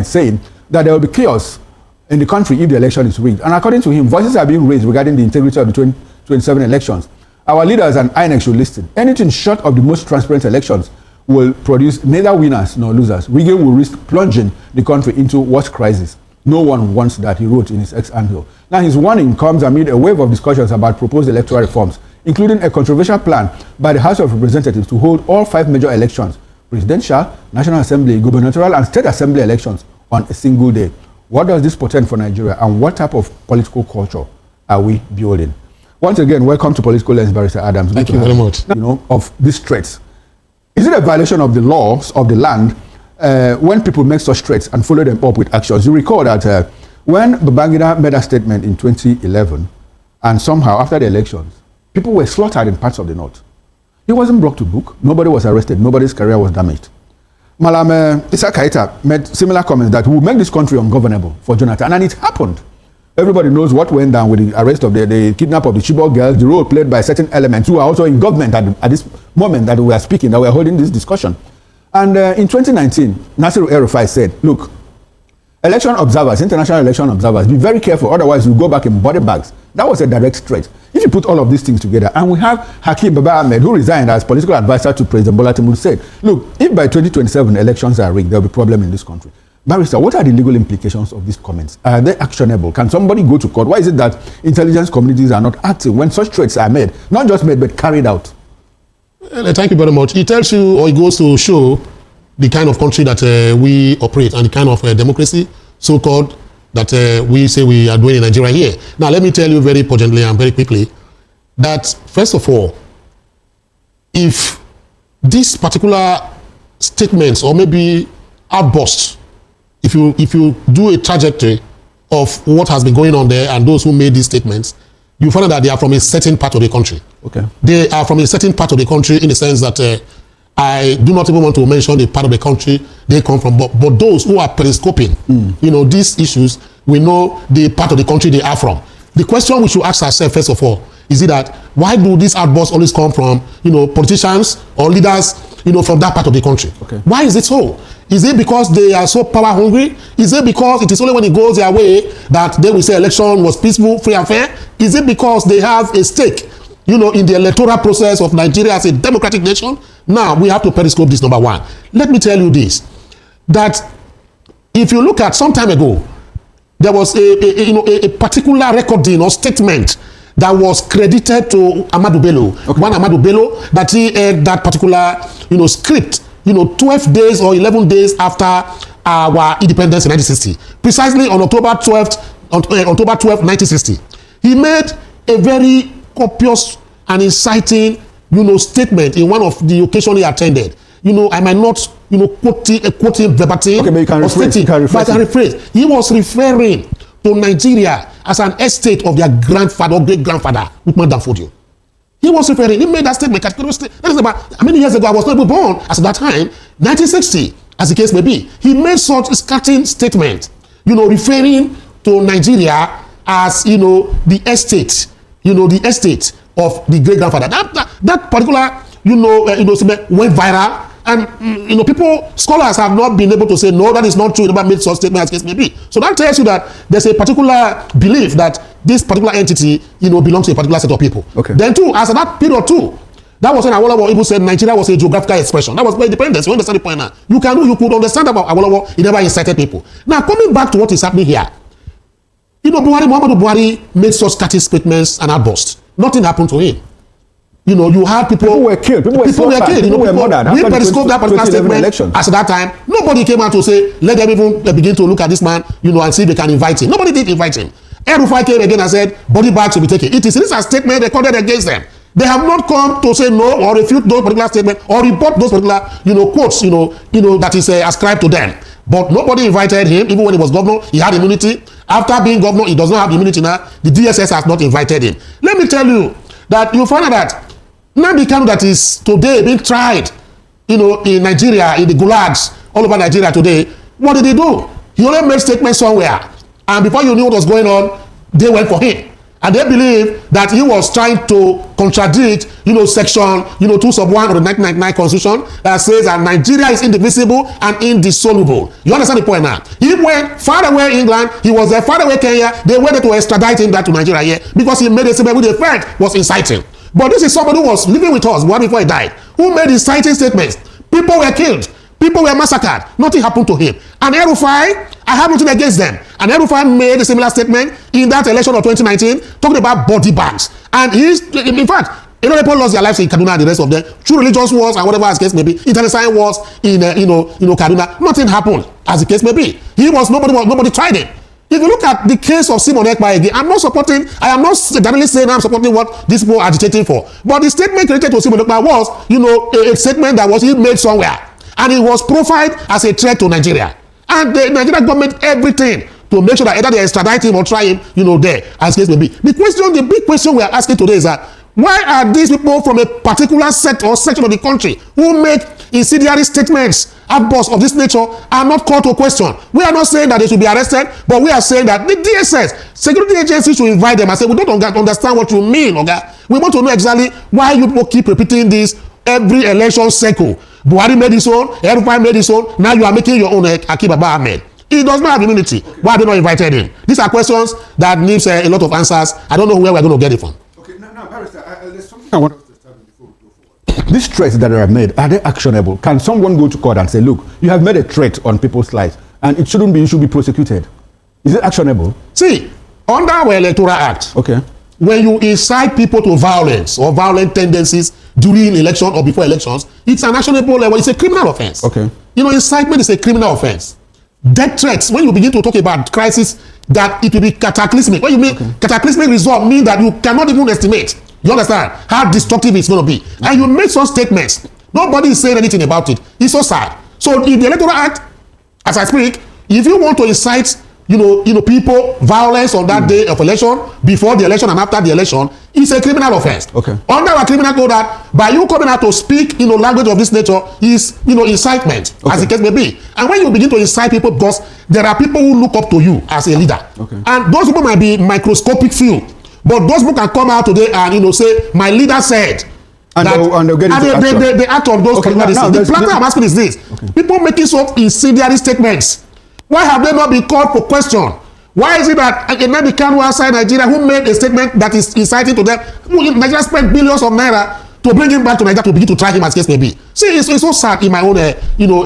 saying that there will be chaos in the country if the election is rigged. And according to him, voices are being raised regarding the integrity of the 2027 elections. Our leaders and INEC should listen. Anything short of the most transparent elections will produce neither winners nor losers. Rigging will risk plunging the country into worse crisis. No one wants that, he wrote in his ex-annual. Now, his warning comes amid a wave of discussions about proposed electoral reforms, including a controversial plan by the House of Representatives to hold all 5 major elections, presidential, National Assembly, gubernatorial, and state assembly elections on a single day. What does this portend for Nigeria, and what type of political culture are we building? Once again, welcome to Political Lens, Barrister Adams. Thank you very much. Of these threats. Is it a violation of the laws of the land when people make such threats and follow them up with actions? You recall that when Babangida made a statement in 2011, and somehow after the elections, people were slaughtered in parts of the north. He wasn't brought to book. Nobody was arrested. Nobody's career was damaged. Malam Issa Kaita made similar comments that will make this country ungovernable for Jonathan, and it happened. Everybody knows what went down with the arrest of the kidnap of the Chibok girls, the role played by certain elements who are also in government at this moment that we are speaking, that we are holding this discussion. And in 2019, Nasiru El-Rufai said, look, election observers, international election observers, be very careful, otherwise you go back in body bags. That was a direct threat. If you put all of these things together, and we have Hakeen Baba Ahmed, who resigned as political advisor to President Bola Tinubu, said, look, if by 2027 elections are rigged, there will be a problem in this country. Barrister, what are the legal implications of these comments? Are they actionable? Can somebody go to court? Why is it that intelligence communities are not acting when such threats are made? Not just made, but carried out. Thank you very much. It tells you, or it goes to show the kind of country that we operate and the kind of democracy, so-called, that we say we are doing in Nigeria here. Now, let me tell you very potently and very quickly that, first of all, if these particular statements or maybe outbursts, if you do a trajectory of what has been going on there and those who made these statements, you find out that they are from a certain part of the country. Okay. They are from a certain part of the country in the sense that I do not even want to mention the part of the country they come from, but those who are periscoping, these issues, we know the part of the country they are from. The question we should ask ourselves, first of all, is it that why do these outbursts always come from, politicians or leaders, from that part of the country? Okay. Why is it so? Is it because they are so power hungry? Is it because it is only when it goes their way that they will say election was peaceful, free and fair? Is it because they have a stake, in the electoral process of Nigeria as a democratic nation? Now, we have to periscope this, number one. Let me tell you this, that if you look at some time ago, there was a particular recording or statement that was credited to Ahmadu Bello. Okay. One Ahmadu Bello, that he had that particular, script, 12 days or 11 days after our independence in 1960. Precisely on October 12th, 1960. He made a very copious and inciting, statement in one of the occasions he attended. I might not, quote him verbatim. Okay, but you can rephrase. He was referring to Nigeria as an estate of their grandfather or great-grandfather, Uthman Danfodio. He was referring, he made that statement. That is about, many years ago, I was not even born as at that time, 1960, as the case may be. He made such a scathing statement, referring to Nigeria as, the estate, the estate of the great-grandfather. That particular, went viral. And, people, scholars have not been able to say, no, that is not true. They never made such statement as case may be. So that tells you that there's a particular belief that this particular entity, belongs to a particular set of people. Okay. Then too, as at that period too, that was when Awolowo even said Nigeria was a geographical expression. That was by independence. You understand the point now? You could understand about Awolowo. He never incited people. Now, coming back to what is happening here, Muhammadu Buhari made such scathing statements and outbursts. Nothing happened to him. You had people were killed. People were killed. People were murdered. We periscoped that particular statement. As at that time, nobody came out to say, let them even begin to look at this man, and see if they can invite him. Nobody did invite him. El-Rufai came again and said, body bags will be taken. It is a statement recorded against them. They have not come to say no or refute those particular statements or report those particular, quotes, that is ascribed to them. But nobody invited him, even when he was governor. He had immunity. After being governor, he does not have immunity now. The DSS has not invited him. Let me tell you that you find out that Nnamdi Kanu that is today being tried, in Nigeria, in the gulags, all over Nigeria today, what did he do? He only made statements somewhere. And before you knew what was going on, they went for him. And they believe that he was trying to contradict, section, 2 sub 1 of the 1999 Constitution that says that Nigeria is indivisible and indissoluble. You understand the point now? He went far away England, he was there far away Kenya, they wanted to extradite him back to Nigeria here because he made a statement which they felt was inciting. But this is somebody who was living with us one before he died, who made inciting statements. People were killed. People were massacred. Nothing happened to him. And El-Rufai, I have nothing against them. And El-Rufai made a similar statement in that election of 2019, talking about body bags. And in fact, a lot of people lost their lives in Kaduna and the rest of them. True religious wars and whatever as the case may be. Internecine wars in Kaduna. Nothing happened as the case may be. Nobody tried it. If you look at the case of Simon Ekpa again, I am not directly saying I'm supporting what these people are agitating for. But the statement related to Simon Ekpa was, a statement that was made somewhere. And it was profiled as a threat to Nigeria. And the Nigerian government everything to make sure that either they extradite him or try him, there, as case may be. The big question we are asking today is that why are these people from a particular set or section of the country who make incendiary statements, outbursts of this nature, are not called to question? We are not saying that they should be arrested, but we are saying that the DSS, security agencies, should invite them and say, we don't understand what you mean, okay? We want to know exactly why you people keep repeating this every election cycle. Buhari made his own, El-Rufai made his own, now you are making your own Hakeen Baba Ahmed. He does not have immunity. Okay. Why have they not invited him? These are questions that needs a lot of answers. I don't know where we're going to get it from. Okay, now Barrister, there's something I want us to establish before we go forward. These threats that are made, are they actionable? Can someone go to court and say, look, you have made a threat on people's lives, and it shouldn't be, you should be prosecuted? Is it actionable? See, under our Electoral Act, okay, when you incite people to violence or violent tendencies during election or before elections, it's an actionable level. It's a criminal offense. Okay. Incitement is a criminal offense. Death threats, when you begin to talk about crisis, that it will be cataclysmic. When you mean cataclysmic result, mean that you cannot even estimate. You understand how destructive it's going to be. Okay. And you make some statements. Nobody is saying anything about it. It's so sad. So in the Electoral Act, as I speak, if you want to incite people violence on that day of election, before the election and after the election, it's a criminal offense. Okay. Under our criminal code, that by you coming out to speak language of this nature is incitement, as the case may be. And when you begin to incite people, because there are people who look up to you as a leader, and those people might be microscopic few, but those people can come out today and say, my leader said. And they act on those criminal decisions. The plan I'm asking is this: people making some incendiary statements. Why have they not been called for question? Why is it that a Nnamdi Kanu outside Nigeria who made a statement that is inciting to them, Nigeria spent billions of naira to bring him back to Nigeria to begin to try him as case may be? See, it's so sad in my own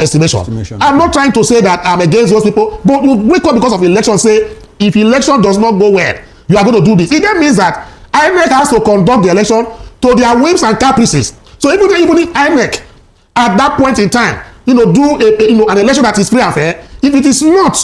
estimation. I'm not trying to say that I'm against those people, but you wake up because of election, say, if election does not go well, you are going to do this. It then means that INEC has to conduct the election to their whims and caprices. So even if INEC at that point in time, do an election that is free and fair, if it is not,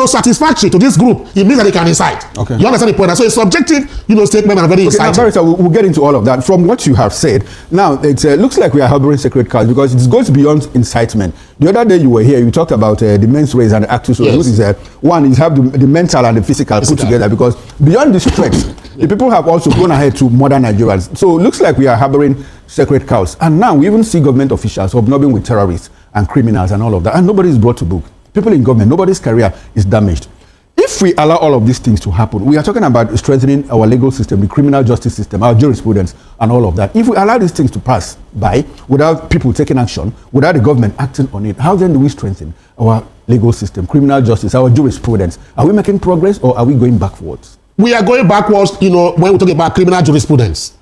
satisfactory to this group, it means that they can incite. Okay. You understand the point? So it's subjective, statement and very inciting. Now, Barrister, we'll get into all of that. From what you have said, now it looks like we are harboring sacred cows because it goes beyond incitement. The other day you were here, you talked about the men's race and the actus reus. Which is one is have the mental and the physical put together, because beyond this threat, the people have also gone ahead to murder Nigerians. So it looks like we are harboring sacred cows. And now we even see government officials hobnobbing with terrorists and criminals and all of that, and nobody is brought to book. People in government, nobody's career is damaged. If we allow all of these things to happen, we are talking about strengthening our legal system, the criminal justice system, our jurisprudence, and all of that. If we allow these things to pass by without people taking action, without the government acting on it, how then do we strengthen our legal system, criminal justice, our jurisprudence? Are we making progress or are we going backwards? We are going backwards, when we talk about criminal jurisprudence.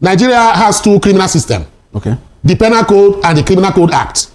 Nigeria has two criminal systems. Okay. The Penal Code and the Criminal Code Act.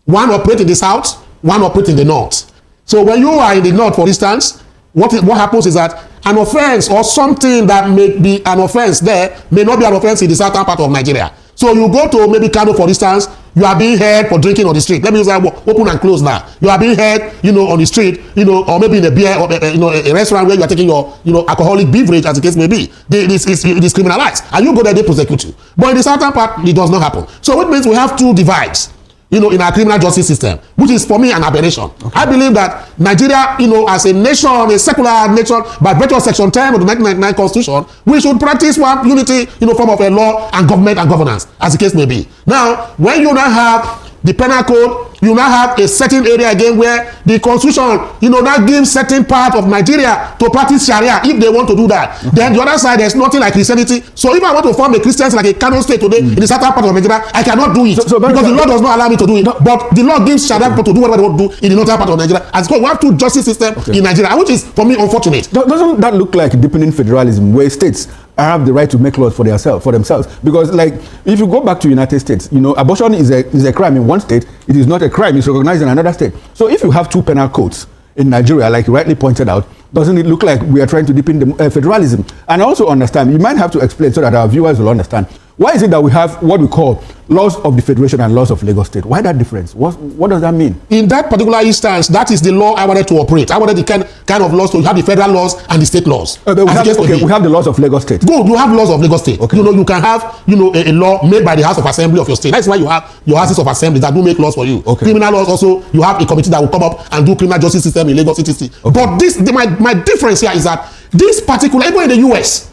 One operates in the south, one operates in the north. So when you are in the north, for instance, what happens is that an offense or something that may be an offense there may not be an offense in the southern part of Nigeria. So you go to maybe Kano, for instance, you are being held for drinking on the street. Let me use that word, open and close now. You are being held, on the street, or maybe in a beer or a restaurant where you are taking your, alcoholic beverage, as the case may be. This is criminalized, and you go there, they prosecute you. But in the southern part, it does not happen. So which means we have two divides. In our criminal justice system, which is for me an aberration. Okay. I believe that Nigeria, as a nation, a secular nation, by virtue of Section 10 of the 1999 Constitution, we should practice unity, form of a law and government and governance, as the case may be. Now, when you now have the penal code, you now have a certain area again where the constitution, now gives certain part of Nigeria to practice Sharia if they want to do that. Then the other side, there's nothing like Christianity. So if I want to form a Christian like a Kano state today in the southern part of Nigeria, I cannot do it because the law does not allow me to do it. But the law gives Sharia people to do whatever they want to do in the northern part of Nigeria. As we have two justice systems in Nigeria, which is for me unfortunate. Doesn't that look like deepening federalism, where states have the right to make laws for themselves? Because, like, if you go back to United States, abortion is a crime in one state. It is not a crime. It's recognized in another state. So if you have two penal codes in Nigeria, like you rightly pointed out, doesn't it look like we are trying to deepen the federalism? And I also understand, you might have to explain so that our viewers will understand. Why is it that we have what we call laws of the Federation and laws of Lagos State? Why that difference? What does that mean? In that particular instance, that is the law I wanted to operate. I wanted the kind of laws to have the federal laws and the state laws. We have the laws of Lagos State. Good, you have laws of Lagos State. Okay. You can have a law made by the House of Assembly of your state. That's why you have your houses of assembly that do make laws for you. Okay. Criminal laws also, you have a committee that will come up and do criminal justice system in Lagos City. Okay. But my difference here is that this particular, even in the US,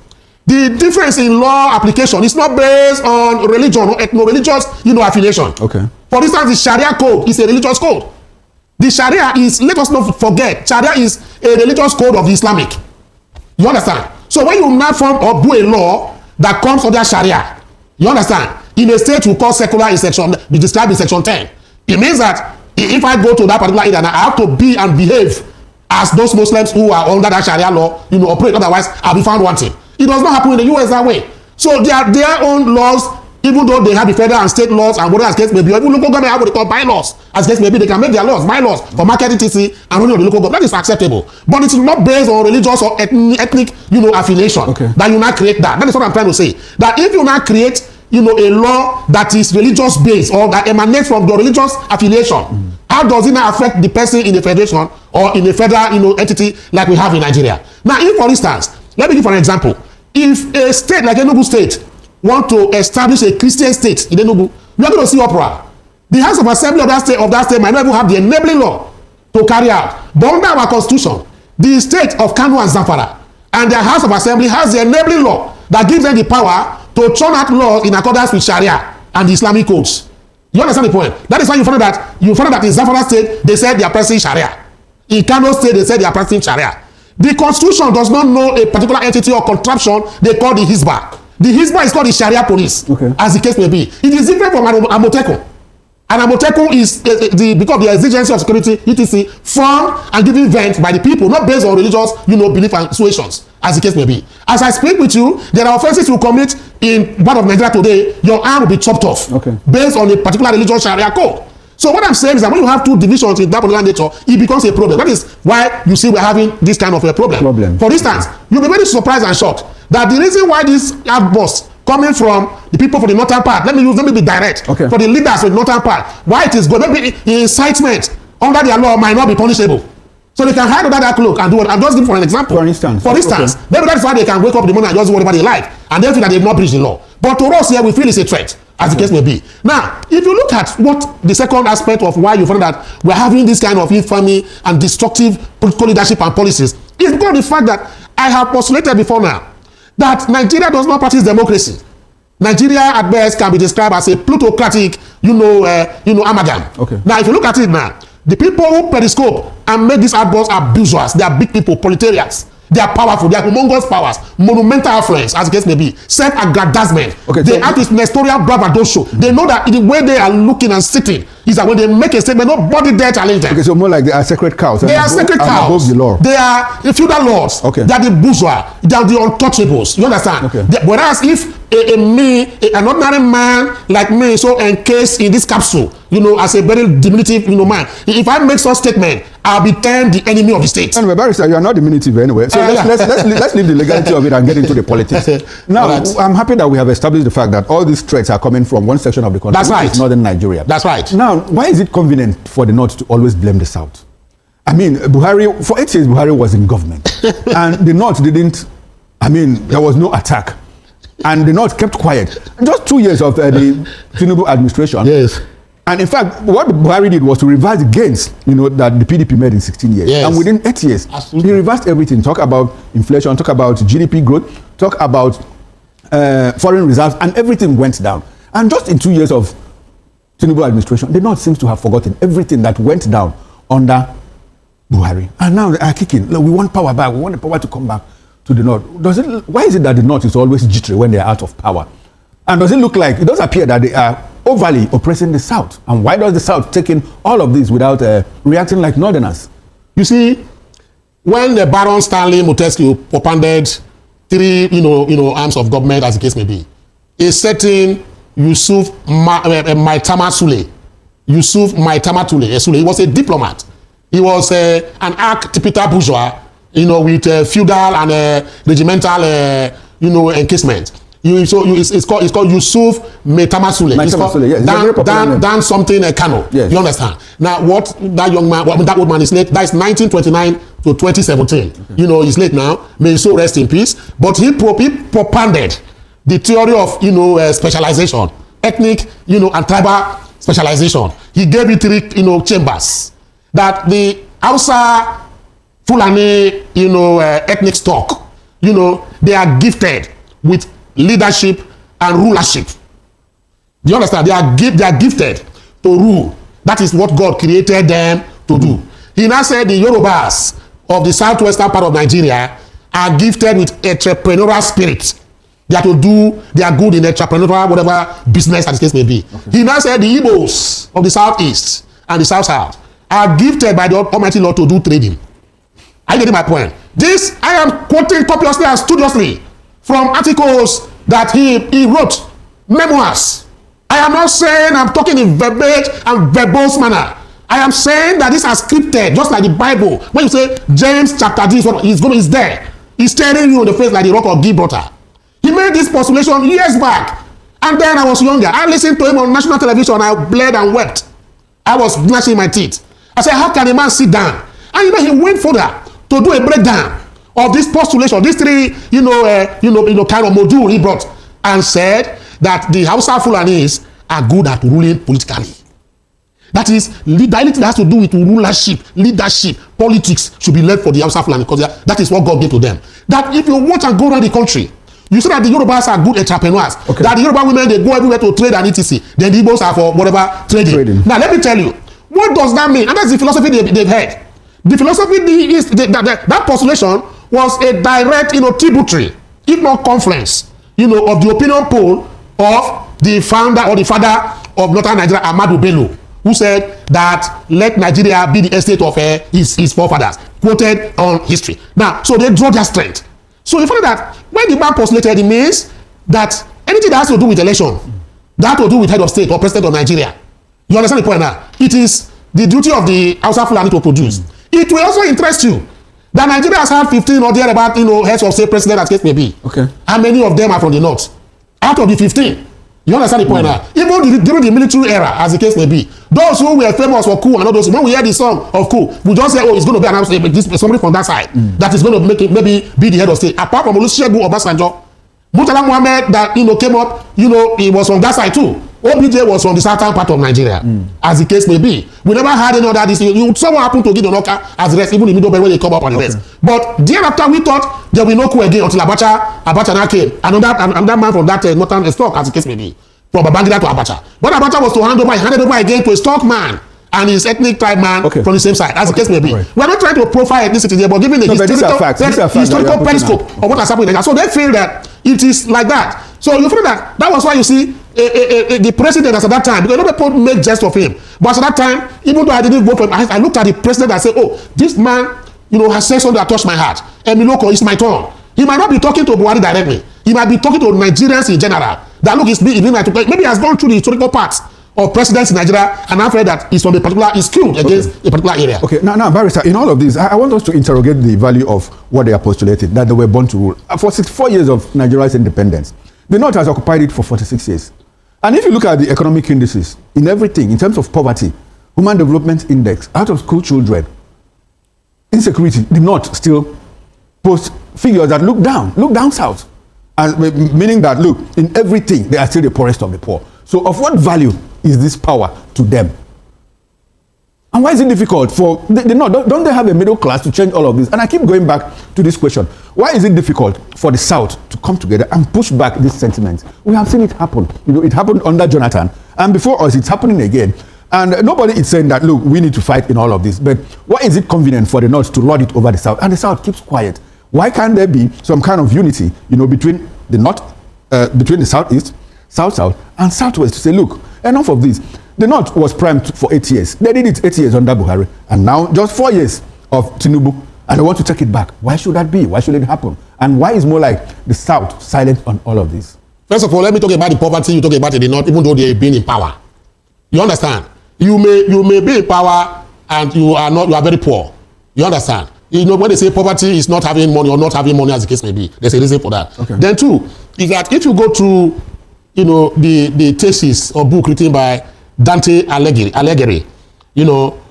the difference in law application is not based on religion or ethno-religious, affiliation. Okay. For instance, the Sharia code is a religious code. The Sharia is, let us not forget, Sharia is a religious code of the Islamic. You understand? So when you now form or do a law that comes under Sharia, you understand? In a state we call secular in section, we describe in section 10. It means that if I go to that particular area, I have to be and behave as those Muslims who are under that Sharia law, operate. Otherwise, I'll be found wanting. It does not happen in the US that way. So they are their own laws, even though they have the federal and state laws and whatever as case may be, even local government have what they call bylaws. As case may be, they can make their laws, bylaws for market etc. and running of the local government. That is acceptable. But it's not based on religious or ethnic, affiliation. Okay. That you now create that. That is what I'm trying to say. That if you now create, a law that is religious based or that emanates from the religious affiliation, how does it now affect the person in the federation or in the federal, entity like we have in Nigeria? Now, if for instance, let me give an example. If a state like Enugu State want to establish a Christian state in Enugu, we are going to see uproar. The House of Assembly of that state might not even have the enabling law to carry out. But under our constitution, the state of Kano and Zamfara and their House of Assembly has the enabling law that gives them the power to churn out laws in accordance with Sharia and the Islamic codes. You understand the point? That is why you find that in Zamfara State they said they are practicing Sharia. In Kano State they said they are practicing Sharia. The constitution does not know a particular entity or contraption they call the Hizbah. The Hizbah is called the Sharia police, as the case may be. It is different from Amotekun. And Amotekun is because of the exigency of security, etc., formed and given vent by the people, not based on religious, belief and situations, as the case may be. As I speak with you, there are offenses you commit in part of Nigeria today, your arm will be chopped off, based on a particular religious Sharia code. So what I'm saying is that when you have two divisions in that particular nature, it becomes a problem. That is why you see we're having this kind of a problem. For instance, you'll be very surprised and shocked that the reason why this outburst coming from the people for the northern part, let me be direct, for the leaders of the northern part, why it is good, maybe incitement under their law might not be punishable. So they can hide under that cloak and do it. I'm just giving for an example. For instance, maybe that's why they can wake up in the morning and just do whatever they like, and they feel that they've not breached the law. But to us here, we feel it's a threat, as the case may be. Now, if you look at what the second aspect of why you find that we're having this kind of infamy and destructive political leadership and policies, is because of the fact that I have postulated before now that Nigeria does not practice democracy. Nigeria at best can be described as a plutocratic, amalgam. Now, if you look at it now, the people who periscope and make these outbursts are bourgeois. They are big people, proletariats. They are powerful. They are humongous powers, monumental affluence, as the case may be, self-aggrandizement. They have this nestorial braggadocio. They know that the way they are looking and sitting is that when they make a statement, nobody dare challenge them. So more like they are sacred cows. They are sacred cows. Above the law. They are the feudal lords. They are the bourgeois. They are the untouchables. You understand? Whereas if an ordinary man like me, so encased in this capsule, as a very diminutive, man, if I make such statement, I'll be termed the enemy of the state. Anyway, Barrister, you are not diminutive anyway. So let's leave the legality of it and get into the politics. Now, I'm happy that we have established the fact that all these threats are coming from one section of the country, which is northern Nigeria. That's right. Now, why is it convenient for the North to always blame the South? I mean, Buhari, for 8 years, Buhari was in government. And the North didn't, there was no attack. And the North kept quiet. Just 2 years of the Tinubu administration. Yes. And in fact, what Buhari did was to reverse the gains, that the PDP made in 16 years. Yes. And within 8 years, he reversed everything. Talk about inflation, talk about GDP growth, talk about foreign reserves, and everything went down. And just in 2 years of Tinubu administration, the North seems to have forgotten everything that went down under Buhari. And now they are kicking. Look, we want power back. We want the power to come back to the North. Why is it that the North is always jittery when they are out of power? And does it look like, it does appear that they are overly oppressing the South? And why does the South take in all of this without reacting like Northerners? You see, when the Baron Stanley Montesquieu propounded three, arms of government, as the case may be, a certain Yusuf Maitama Sule, he was a diplomat. He was an archetypical bourgeois, with feudal and regimental, encasement. It's called Yusuf Maitama Sule. Yes. Dan something Kano. Yes. You understand? Now, what that young man, that old man is late. That is 1929 to 2017. Okay. He's late now. May his soul rest in peace. But he propounded the theory of specialization, ethnic, and tribal specialization. He gave it three, chambers. That the Hausa Fulani, ethnic stock, they are gifted with leadership and rulership. Do you understand? They are gifted to rule. That is what God created them to do. He now said the Yorubas of the southwestern part of Nigeria are gifted with entrepreneurial spirit. They are good in entrepreneurial, whatever business as the case may be. Okay. He now said the Igbos of the southeast and the south are gifted by the Almighty Lord to do trading. Are you getting my point? This I am quoting copiously and studiously from articles that he wrote, memoirs. I am not saying I'm talking in verbose and verbose manner. I am saying that this is scripted, just like the Bible. When you say James chapter this, he's there. He's staring you in the face like the rock of Gibraltar. He made this postulation years back. And then I was younger. I listened to him on national television. I bled and wept. I was gnashing my teeth. I said, how can a man sit down? And he went further to do a breakdown of this postulation, these three, kind of module he brought, and said that the Hausa Fulanis are good at ruling politically. That is, anything that has to do with rulership, leadership, politics should be led for the Hausa Fulani, because that is what God gave to them. That if you watch and go around the country, you see that the Yorubas are good entrepreneurs. Okay. That the Yoruba women, they go everywhere to trade and etc. Then the Igbos are for whatever trading. Now, let me tell you, what does that mean? And that's the philosophy they've had. The philosophy is that postulation was a direct, tributary, if not confluence, of the opinion poll of the founder or the father of Northern Nigeria, Ahmadu Bello, who said that let Nigeria be the estate of his forefathers, quoted on history. Now, so they draw their strength. So you find that when the man postulated, it means that anything that has to do with election, that has to do with head of state or president of Nigeria, you understand the point now? It is the duty of the Hausa Fulani to produce. It will also interest you that Nigeria has had 15 or thereabout, heads of state president as case may be. Okay. How many of them are from the north? Out of the 15, you understand the point now? Even during the military era, as the case may be, those who were famous for coup and all those, when we hear the song of coup, we just say, oh, it's going to be announced, somebody from that side that is going to make it, maybe be the head of state. Apart from Olusegun Obasanjo, Murtala Muhammad that came up, he was from that side too. OBJ was from the southern part of Nigeria, as the case may be. We never had any other this. Someone happened to get the knocker as the rest, even in Middle when they come up on the rest. But thereafter, we thought there will be no coup again until Abacha now came. And that man from that northern stock, as the case may be, from Babangida to Abacha. But Abacha was to handed over again to a stock man and his ethnic tribe man from the same side, as the case may be. Right. We are not trying to profile ethnicity there, but giving the historical periscope of what has happened in Nigeria. So they feel that it is like that. So you feel that was why you see the president as at that time, because people make jest of him. But at that time, even though I didn't vote for him, I looked at the president and said, oh, this man, has said something that touched my heart. Emiloko, it's my turn. He might not be talking to Buhari directly. He might be talking to Nigerians in general. That look, maybe he has gone through the historical parts of presidents in Nigeria, and I've heard that he's from he's skilled against a particular area. Okay, now, Barrister, in all of this, I want us to interrogate the value of what they are postulating, that they were born to rule. For 64 years of Nigeria's independence, the North has occupied it for 46 years. And if you look at the economic indices, in everything, in terms of poverty, Human Development Index, out of school children, insecurity, the North still post figures that look down south. And meaning that, look, in everything, they are still the poorest of the poor. So of what value is this power to them? And why is it difficult for don't they have a middle class to change all of this? And I keep going back to this question. Why is it difficult for the South to come together and push back this sentiment? We have seen it happen. It happened under Jonathan, And before us, it's happening again. And nobody is saying that, look, we need to fight in all of this. But why is it convenient for the North to lord it over the South? And the South keeps quiet. Why can't there be some kind of unity, between the North, between the Southeast, South, and Southwest to say, look, enough of this. The North was primed for 8 years. They did it 8 years under Buhari. And now just 4 years of Tinubu. And they want to take it back. Why should that be? Why should it happen? And why is more like the South silent on all of this? First of all, let me talk about the poverty you talk about in the North, even though they've been in power. You understand? You may be in power and you are very poor. You understand? When they say poverty is not having money or not having money, as the case may be, there's a reason for that. Okay. Then two, is that if you go to the thesis or book written by Dante Alighieri,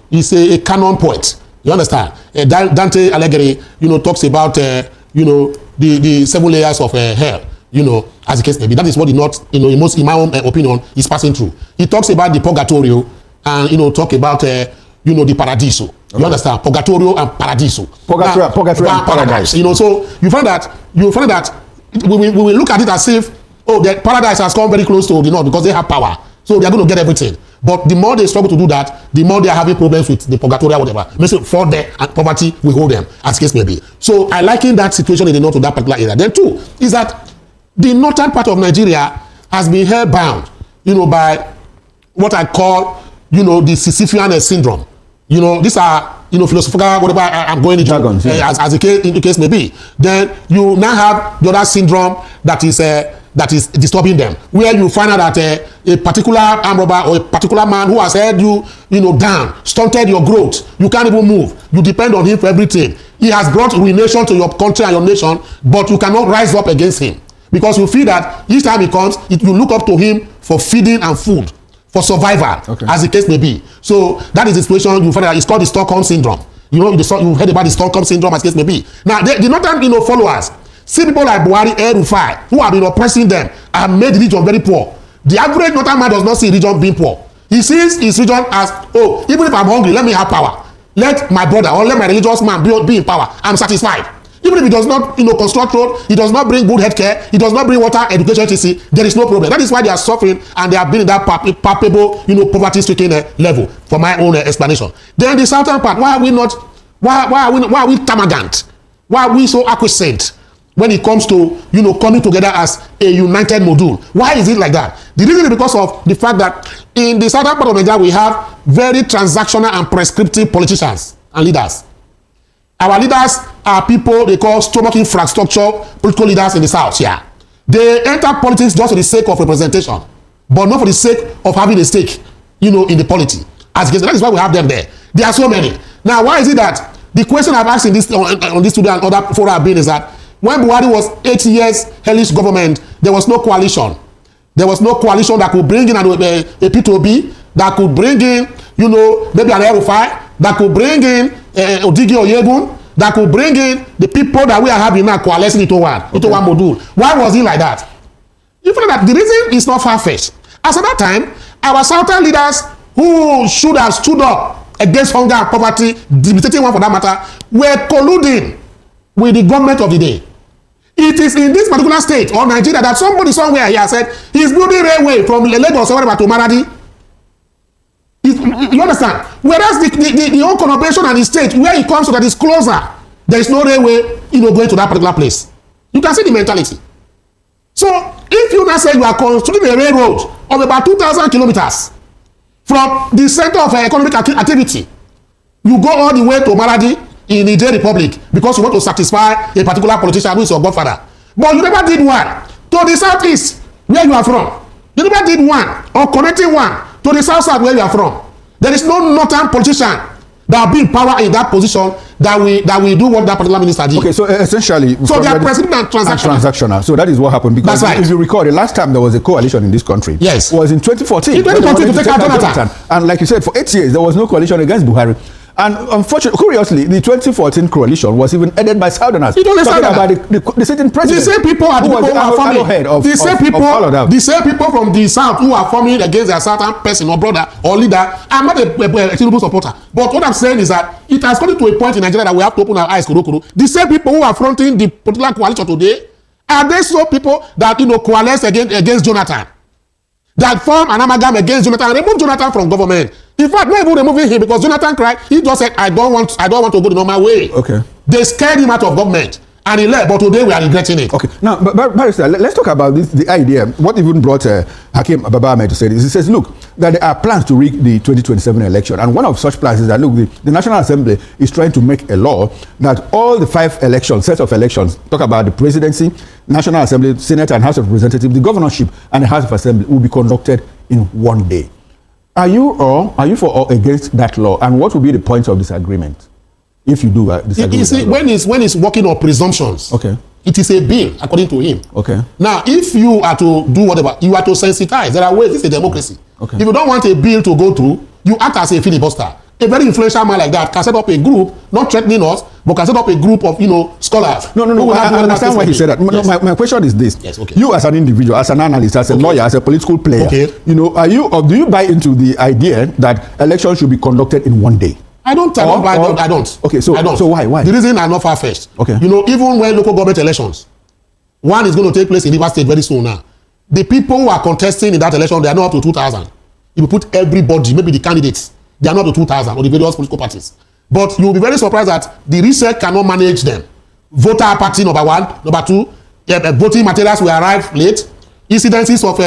he's a canon poet. You understand? Dante Alighieri, talks about the 7 layers of hell. As the case may be. That is what the North, in my own opinion, is passing through. He talks about the purgatorio and, talk about, the paradiso. Okay. You understand? Purgatorio and paradiso. Purgatorio and paradise. So you find that we will look at it as if, the paradise has come very close to the North because they have power. So they are going to get everything. But the more they struggle to do that, the more they are having problems with the purgatorio, whatever. Maybe for them and poverty, we hold them, as the case may be. So I liken that situation in the North to that particular area. Then two, is that the northern part of Nigeria has been held bound, by what I call, the Sisyphean syndrome. These are, philosophical, whatever I'm going into, jargons, yeah. as the case may be. Then you now have the other syndrome that is disturbing them, where you find out that a particular armed robber or a particular man who has held you, down, stunted your growth. You can't even move. You depend on him for everything. He has brought ruination to your country and your nation, but you cannot rise up against him. Because you feel that each time he comes, you look up to him for feeding and food, for survival, okay, as the case may be. So that is the situation you find that it's called the Stockholm syndrome. You've heard about the Stockholm syndrome, as the case may be. Now, the northern followers see people like Buhari, Rufai, who have been oppressing them and made the region very poor. The average northern man does not see region being poor. He sees his region as, even if I'm hungry, let me have power. Let my brother or let my religious man be in power. I'm satisfied. Even if he does not, construct road, he does not bring good healthcare, he does not bring water, education, etc., there is no problem. That is why they are suffering and they have been in that palpable, poverty-stricken level, for my own explanation. Then the southern part, why are we tamagant? Why are we so acquiescent when it comes to, coming together as a united module? Why is it like that? The reason is because of the fact that in the southern part of Nigeria, we have very transactional and prescriptive politicians and leaders. Our leaders are people they call stomach infrastructure political leaders in the South. Yeah, they enter politics just for the sake of representation, but not for the sake of having a stake, in the polity. That is why we have them there. There are so many. Now, why is it that the question I've asked in this on this studio and other fora have been is that when Buhari was 8 years hellish government, there was no coalition. There was no coalition that could bring in a P2B, that could bring in, maybe an Rufai, that could bring in Odigi Oyegun, that could bring in the people that we are having now coalescing into one module. Why was it like that? You find that the reason is not far-fetched. As at that time, our southern leaders who should have stood up against hunger and poverty, debilitating one for that matter, were colluding with the government of the day. It is in this particular state or Nigeria that somebody somewhere here said he's building railway from Lagos or whatever to Maradi. You understand? Whereas the own conurbation and the state where it comes to that is closer, there is no railway, going to that particular place. You can see the mentality. So if you now say you are constructing a railroad of about 2,000 kilometers from the center of economic activity, you go all the way to Maradi in the Niger Republic because you want to satisfy a particular politician who is your godfather. But you never did one to the southeast where you are from. You never did one or connecting one to the south side where you are from. There is no northern politician that will be in power in that position that we do what that particular minister did. Okay, so essentially, so they are prescriptive and transactional. So that is what happened. Because that's right. If you recall, the last time there was a coalition in this country, yes, was in 2014. In 2014 to take out Jonathan. And like you said, for 8 years there was no coalition against Buhari. And unfortunately, curiously, the 2014 coalition was even headed by Southerners. Talking about the sitting president. The same people are the people who are forming. The same people from the South who are forming against their Southern person or brother or leader. I'm not a Tinubu supporter. But what I'm saying is that it has come to a point in Nigeria that we have to open our eyes. The same people who are fronting the particular coalition today, are they so people that coalesce against Jonathan? that form an amalgam against Jonathan and remove Jonathan from government. In fact, not even removing him because Jonathan cried. He just said, I don't want to go the normal way. Okay. They scared him out of government. And he left, but today we are regretting it. Okay, now, Barrister, let's talk about this, the idea. What even brought Hakeen Ahmed to say this? He says, look, that there are plans to rig the 2027 election. And one of such plans is that, look, the National Assembly is trying to make a law that all the 5 elections, sets of elections, talk about the presidency, National Assembly, Senate and House of Representatives, the governorship and the House of Assembly will be conducted in one day. Are you for or against that law? And what will be the points of disagreement? If you do disagree, you see, when he's working on presumptions, okay, it is a bill according to him. Okay. Now, if you are to do whatever, you are to sensitize. There are ways. This is a democracy. Okay. If you don't want a bill to go through, you act as a filibuster. A very influential man like that can set up a group, not threatening us, but can set up a group of scholars. No. I understand why he said that. Yes. My question is this: yes, okay. You as an individual, as an analyst, as a lawyer, as a political player, okay, are you or do you buy into the idea that elections should be conducted in one day? I don't. Okay, so why? The reason are not far-fetched. Okay. Even when local government elections, one is going to take place in Rivers State very soon now. The people who are contesting in that election, they are not up to 2,000. If you put everybody, maybe the candidates, they are not up to 2,000 or the various political parties. But you will be very surprised that the research cannot manage them. Voter party number 1, number 2, voting materials will arrive late. Incidences of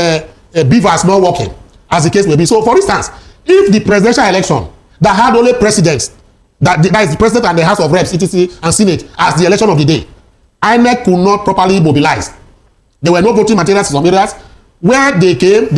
beavers not working, as the case may be. So, for instance, if the presidential election that had only presidents, that is the president and the House of Reps, etc., and Senate as the election of the day, INEC could not properly mobilize. There were no voting materials in some areas. Where they came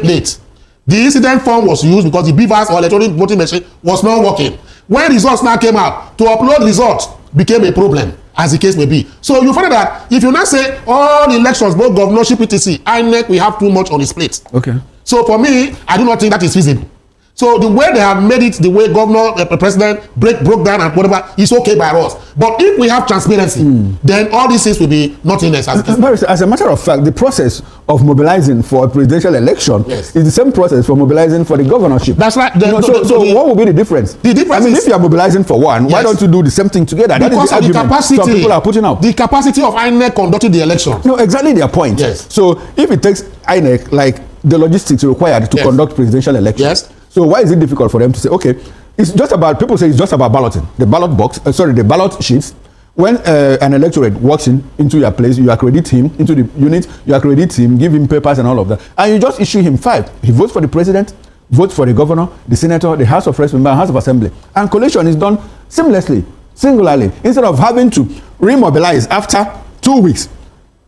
late. The incident form was used because the beavers or electronic voting machine was not working. When results now came out, to upload results became a problem, as the case may be. So you find that if you now say all elections, both governorship, etc., INEC, we have too much on its plate. Okay. So for me, I do not think that is feasible. So the way they have made it, the way governor, president broke down and whatever, is okay by us. But if we have transparency, then all these things will be nothingness. As a matter of fact, the process of mobilizing for a presidential election is the same process for mobilizing for the governorship. That's right. So what will be the difference? The difference if you are mobilizing for one, why don't you do the same thing together? Because that is the argument some people are putting out. The capacity of INEC conducting the election. No, exactly their point. Yes. So if it takes INEC, like the logistics required to conduct presidential elections, yes. So why is it difficult for them to say, okay, it's just about, people say it's just about balloting, the ballot box, the ballot sheets. When an electorate walks into your place, you accredit him into the unit, you accredit him, give him papers and all of that, and you just issue him 5. He votes for the president, votes for the governor, the senator, the House of Reps, and House of Assembly, and collation is done seamlessly, singularly, instead of having to remobilize after 2 weeks.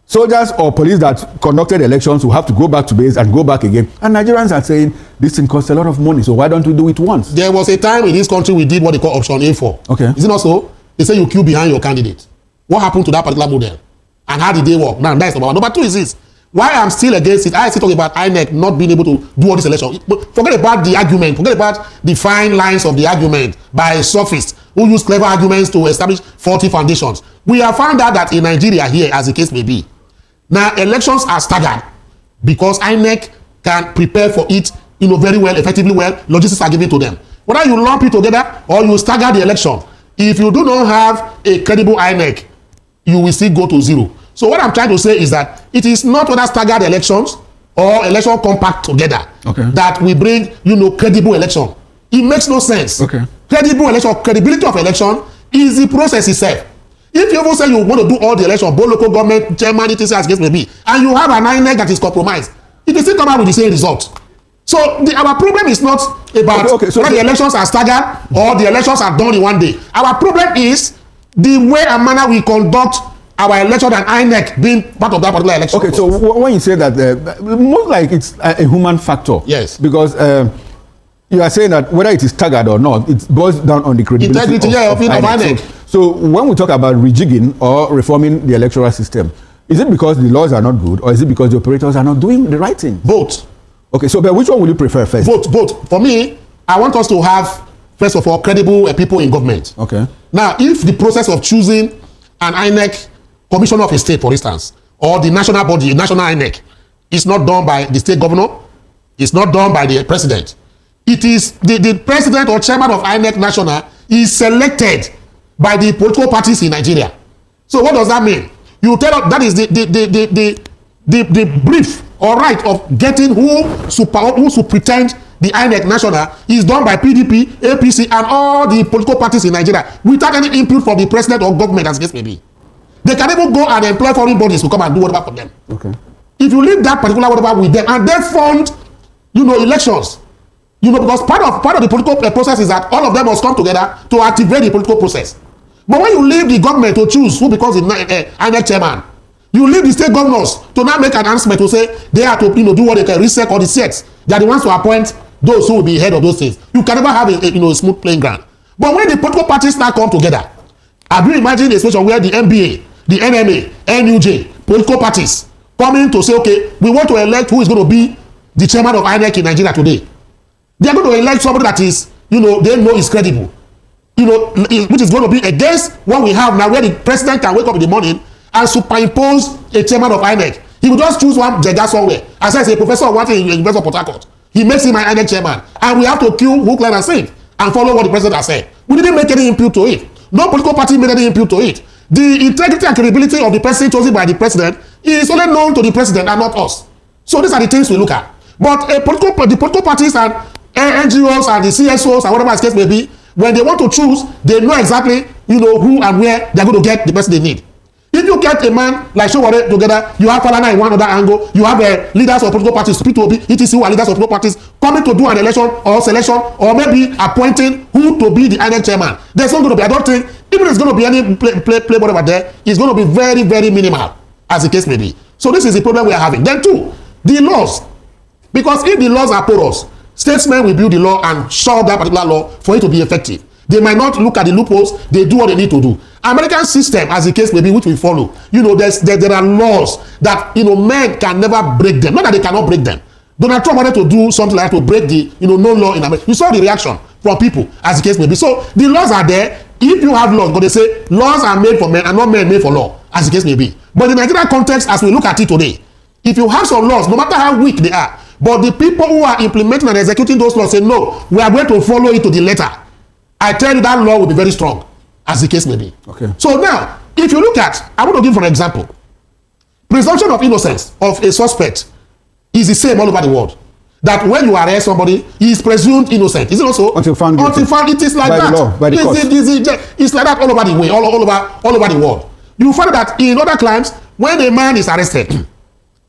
Soldiers or police that conducted elections will have to go back to base and go back again. And Nigerians are saying this thing costs a lot of money, so why don't we do it once? There was a time in this country we did what they call option A4. Okay. Is it not so? They say you queue behind your candidate. What happened to that particular model? And how did they work? Now, that's number 1. Number 2 is this. Why I'm still against it, I still talking about INEC not being able to do all this election. Forget about the argument. Forget about the fine lines of the argument by sophists who use clever arguments to establish faulty foundations. We have found out that in Nigeria here, as the case may be, now elections are staggered because INEC can prepare for it, very well, effectively well. Logistics are given to them. Whether you lump it together or you stagger the election, if you do not have a credible INEC, you will still go to 0. So what I'm trying to say is that it is not whether staggered elections or election compact together that we bring, credible election. It makes no sense. Credible election, credibility of election is the process itself. If you ever say you want to do all the election, both local government, chairman, etc., as case may be, and you have an INEC that is compromised, it will still come out with the same result. So our problem is not about whether the elections are staggered or the elections are done in one day. Our problem is the way and manner we conduct our election and INEC being part of that particular election. Okay, so when you say that, most like it's a human factor. Yes. Because you are saying that whether it is staggered or not, it boils down on the credibility of INEC. So when we talk about rejigging or reforming the electoral system, is it because the laws are not good, or is it because the operators are not doing the right thing? Both. Okay, so but which one will you prefer first? Both. For me, I want us to have, first of all, credible people in government. Okay. Now, if the process of choosing an INEC commissioner of a state, for instance, or the national body, national INEC, is not done by the state governor, it's not done by the president. It is the president or chairman of INEC national is selected by the political parties in Nigeria. So what does that mean? You tell us that is the brief or right of getting who should pretend the INEC national is done by PDP, APC, and all the political parties in Nigeria without any input from the president or government, as the case may be. They can even go and employ foreign bodies to come and do whatever for them. Okay. If you leave that particular whatever with them and they fund, elections, because part of the political process is that all of them must come together to activate the political process. But when you leave the government to choose who becomes the INEC chairman, you leave the state governors to now make an announcement to say they have to do what they can reset or the sets. They are the ones to appoint those who will be head of those things. You can never have a smooth playing ground. But when the political parties now come together, have you imagined a situation where the NBA, the NMA, NUJ, political parties coming to say, okay, we want to elect who is going to be the chairman of INEC in Nigeria today. They are going to elect somebody that is, they know is credible, which is going to be against what we have now, where the president can wake up in the morning and superimpose a chairman of INEC. He will just choose one judge somewhere. As I say, a professor wanting in the University of Port Harcourt. He makes him an INEC chairman. And we have to kill hook, line, and sink and follow what the president has said. We didn't make any input to it. No political party made any input to it. The integrity and credibility of the person chosen by the president is only known to the president and not us. So these are the things we look at. But the political parties and NGOs and the CSOs and whatever the case may be, when they want to choose, they know exactly who and where they're going to get the person they need. If you get a man like Showore together, you have Falana in one other angle, you have leaders of political parties, P2B, ETC, who are leaders of political parties, coming to do an election or selection, or maybe appointing who to be the INEC chairman. There's not going to be, I don't think, even if there's going to be any play whatever there, it's going to be very, very minimal, as the case may be. So this is the problem we are having. Then two, the laws. Because if the laws are porous, statesmen will build the law and shove that particular law for it to be effective. They might not look at the loopholes, they do what they need to do. American system, as the case may be, which we follow, there are laws that men can never break them. Not that they cannot break them. Donald Trump wanted to do something like that to break the no law in America. You saw the reaction from people, as the case may be. So the laws are there. If you have laws, but they say laws are made for men and not men made for law, as the case may be. But in the Nigerian context, as we look at it today, if you have some laws, no matter how weak they are, but the people who are implementing and executing those laws say, no, we are going to follow it to the letter, I tell you that law will be very strong, as the case may be. Okay. So now, if you look at, I want to give an example. Presumption of innocence of a suspect is the same all over the world. That when you arrest somebody, he is presumed innocent. Is it also? Until found guilty. Until found, it is like by that. The law, by the court. It's like that all over the way, all over the world. You find that in other crimes, when a man is arrested,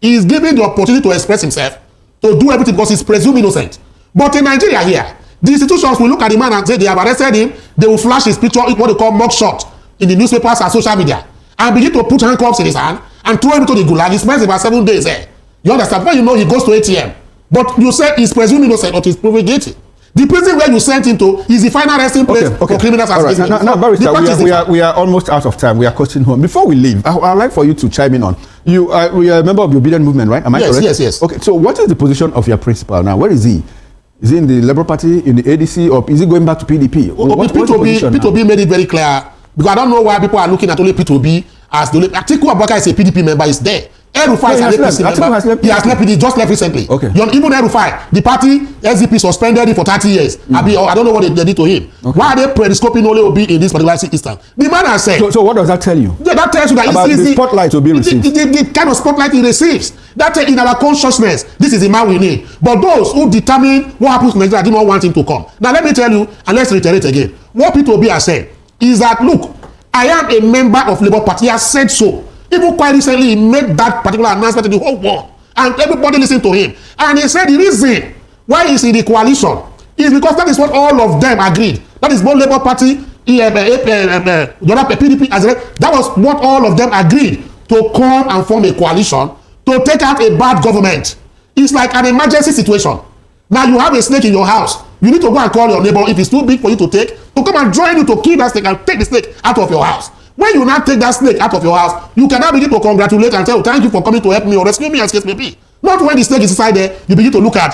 he is given the opportunity to express himself, to do everything because he's presumed innocent. But in Nigeria here, the institutions will look at the man and say they have arrested him. They will flash his picture, what they call mugshot, in the newspapers and social media, and begin to put handcuffs in his hand and throw him to the gulag. He spends about 7 days there. You understand? When he goes to ATM, but you say he's presumed innocent or he's proven guilty. The prison where you sent him to is the final resting place for criminals. All right. Now, Barrister, we are almost out of time. We are cutting home. Before we leave, I'd like for you to chime in on. We are a member of the Obedient Movement, right? Am I correct? Yes. Okay, so what is the position of your principal now? Where is he? Is he in the Labour Party, in the ADC, or is he going back to PDP? P2B made it very clear, because I don't know why people are looking at only P2B as the only. Atiku Abubakar is a PDP member, is there. El-Rufai is an APC member. He has left PDP, just left recently. Okay. Even El-Rufai, the party, SDP, suspended him for 30 years. I don't know what they did to him. Okay. Why are they periscoping only Obi in this particular instance? The man has said. So what does that tell you? Yeah, that tells you that about the spotlight to be received. The kind of spotlight he receives. That in our consciousness, this is the man we need. But those who determine what happens to Nigeria do not want him to come. Now let me tell you, and let's reiterate again. What P2B has said is that, look, I am a member of Labour Party. He has said so. Even quite recently, he made that particular announcement to the whole world. And everybody listened to him. And he said the reason why he's in the coalition is because that is what all of them agreed. That is both Labour Party, PDP, that was what all of them agreed to come and form a coalition to take out a bad government. It's like an emergency situation. Now you have a snake in your house. You need to go and call your neighbor if it's too big for you to take, to come and join you to kill that snake and take the snake out of your house. When you now take that snake out of your house, you can now begin to congratulate and say, oh, thank you for coming to help me or rescue me, as case may be. Not when the snake is inside there, you begin to look at,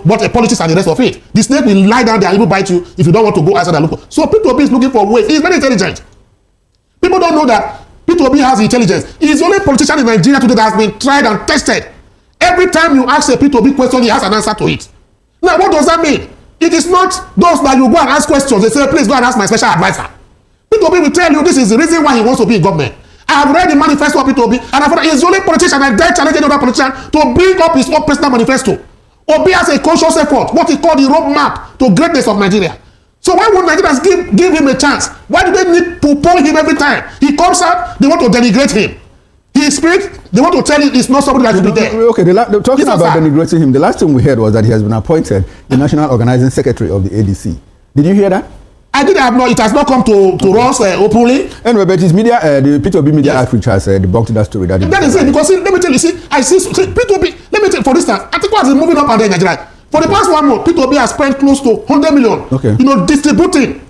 what the politics and the rest of it. The snake will lie down there and even bite you if you don't want to go outside and look. So P2B is looking for ways. He's very intelligent. People don't know that P2B has intelligence. He's the only politician in Nigeria today that has been tried and tested. Every time you ask a P2B question, he has an answer to it. Now, what does that mean? It is not those that you go and ask questions. They say, please go and ask my special advisor. P2B will tell you this is the reason why he wants to be in government. I have read the manifesto of Obi, and I thought he's the only politician I dare challenge any other politician to bring up his own personal manifesto. Obi has a conscious effort, what he called the roadmap to greatness of Nigeria. So why would Nigerians give him a chance? Why do they need to pull him every time? He comes out, they want to denigrate him. He speaks, they want to tell him he's not somebody that should be there. Okay, talking about denigrating him, the last thing we heard was that he has been appointed the National Organizing Secretary of the ADC. Did you hear that? I did have not. It has not come to us openly. Anyway, but his media, the P2B media outreach has debunked that story. That is it. Because let me tell you, I see P2B. Let me tell you, for instance, Atiku has been moving up and down in Nigeria. For the past 1 month, P2B has spent close to 100 million, distributing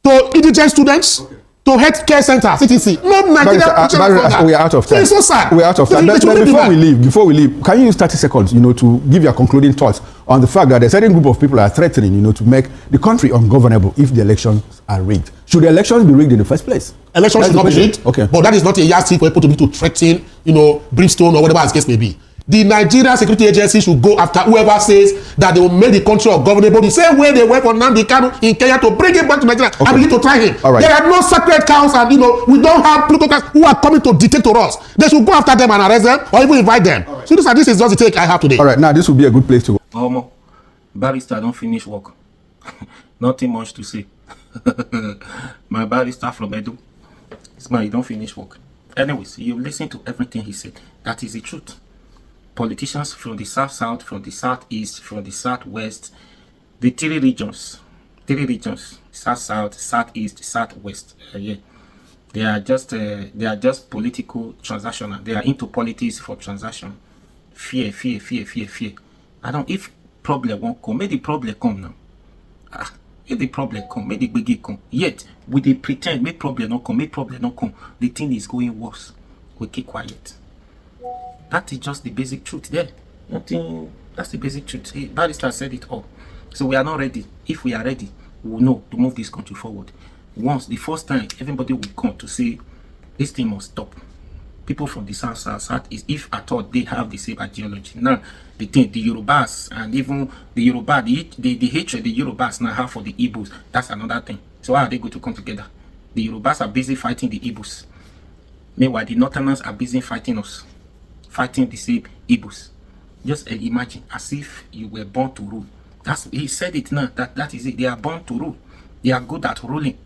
to indigent students, to healthcare centers, CTC. No Nigeria. We are out of time. It's so sad. We are out of time. Before we leave, can you use 30 seconds, to give your concluding thoughts on the fact that a certain group of people are threatening, to make the country ungovernable if the elections are rigged? Should the elections be rigged in the first place? Elections should not be rigged. Okay. But that is not a yardstick for people to threaten, brimstone or whatever the case may be. The Nigerian Security Agency should go after whoever says that they will make the country ungovernable the same way they went for Nnamdi Kanu in Kenya to bring him back to Nigeria and begin to try him. Right. There are no sacred cows and we don't have plutocrats who are coming to dictate to us. They should go after them and arrest them or even invite them. Right. So this is just the take I have today. All right, now this will be a good place to go. Barrister don't finish work. Nothing much to say. My barrister from Edo, this man, he don't finish work. Anyways, you listen to everything he said. That is the truth. Politicians from the south, from the southeast, from the southwest, the three regions, south, southeast, southwest. They are just political transactional. They are into politics for transaction. Fear. I don't. If problem won't come, make the problem come now. Make the problem come, make the biggie come. Yet we they pretend make problem not come, The thing is going worse. We keep quiet. That is just the basic truth there. Nothing. That's the basic truth. Barrister said it all. So we are not ready. If we are ready, we will know to move this country forward. Once, the first time, everybody will come to say, this thing must stop. People from the south is, if at all, they have the same ideology. Now, the Yorubas, and even the Yoruba, the hatred the Yorubas now have for the Igbos, that's another thing. So how are they going to come together? The Yorubas are busy fighting the Igbos. Meanwhile, the Northerners are busy fighting us. Fighting the same Igbos. Just imagine, as if you were born to rule. He said it now, that is it. They are born to rule. They are good at ruling.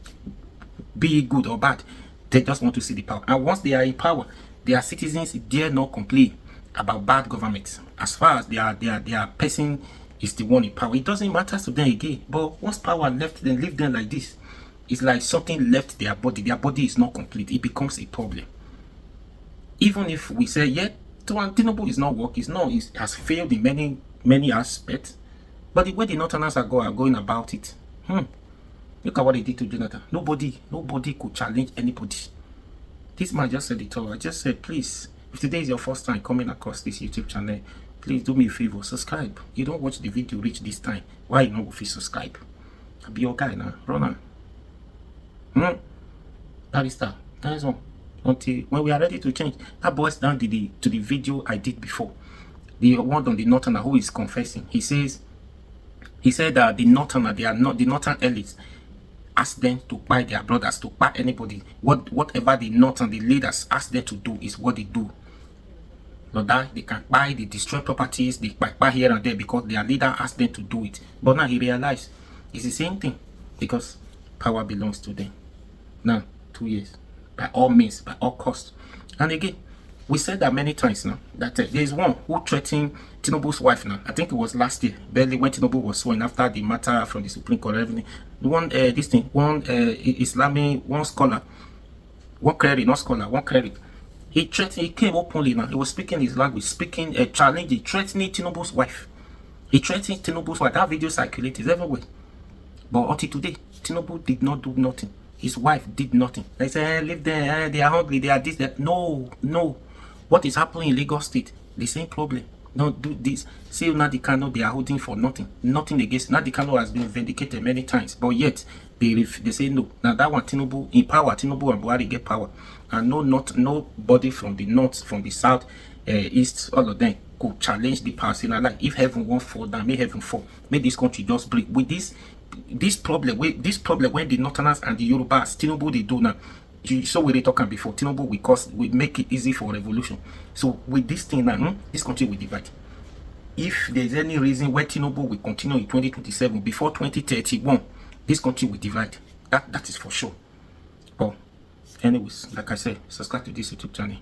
Be it good or bad. They just want to see the power. And once they are in power, their citizens dare not complain about bad government. As far as their person is the one in power, it doesn't matter to them again. But once power left them, leave them like this, it's like something left their body. Their body is not complete. It becomes a problem. Even if we say, yeah, Tinubu is not working, it has failed in many aspects. But the way the Northerners are going about it, look at what they did to Jonathan. Nobody could challenge anybody. This man just said it all. I just said, please, if today is your first time coming across this YouTube channel, please do me a favor, subscribe. You don't watch the video reach this time. Why you not if you subscribe? I'll be your guy now. Run on. Barrister, nice one. Until when we are ready to change, that boils down to the video I did before. The one on the Northerner who is confessing. He said that the Northerner, they are not the Northern elites. Ask them to buy their brothers, to buy anybody. Whatever the Northern, the leaders ask them to do is what they do. But that they can buy, they destroy properties, they buy here and there because their leader asked them to do it. But now he realized it's the same thing because power belongs to them. Now, 2 years. By all means, by all costs. And again, we said that many times now, that there is one who threatened Tinubu's wife now. I think it was last year, barely when Tinubu was sworn after the matter from the Supreme Court. Everything. One Islamic, one scholar, one cleric, not scholar, one cleric. He threatened, he came openly now. He was speaking his language, speaking a challenge, threatening Tinubu's wife. He threatened Tinubu's wife. That video circulated everywhere. But until today, Tinubu did not do nothing. His wife did nothing. They say, leave them, they are hungry, they are this, that. No. What is happening in Lagos State? The same problem. Don't do this. See, Nnamdi Kanu, they are holding for nothing. Nothing against. Nnamdi Kanu has been vindicated many times. But yet, they say no. Now that one, Tinubu, in power, Tinubu and Buhari get power. And nobody from the north, from the south, east, all of them could challenge the power. So, like, if heaven won't fall down, may heaven fall. May this country just break. With this problem when the Northerners and the Yorubas, Tinubu, they do now, So we talking before Tinubu we make it easy for revolution. So with this thing now, this country will divide. If there's any reason why Tinubu will continue in 2027 before 2031, this country will divide. That is for sure. But anyways, like I said, subscribe to this YouTube channel.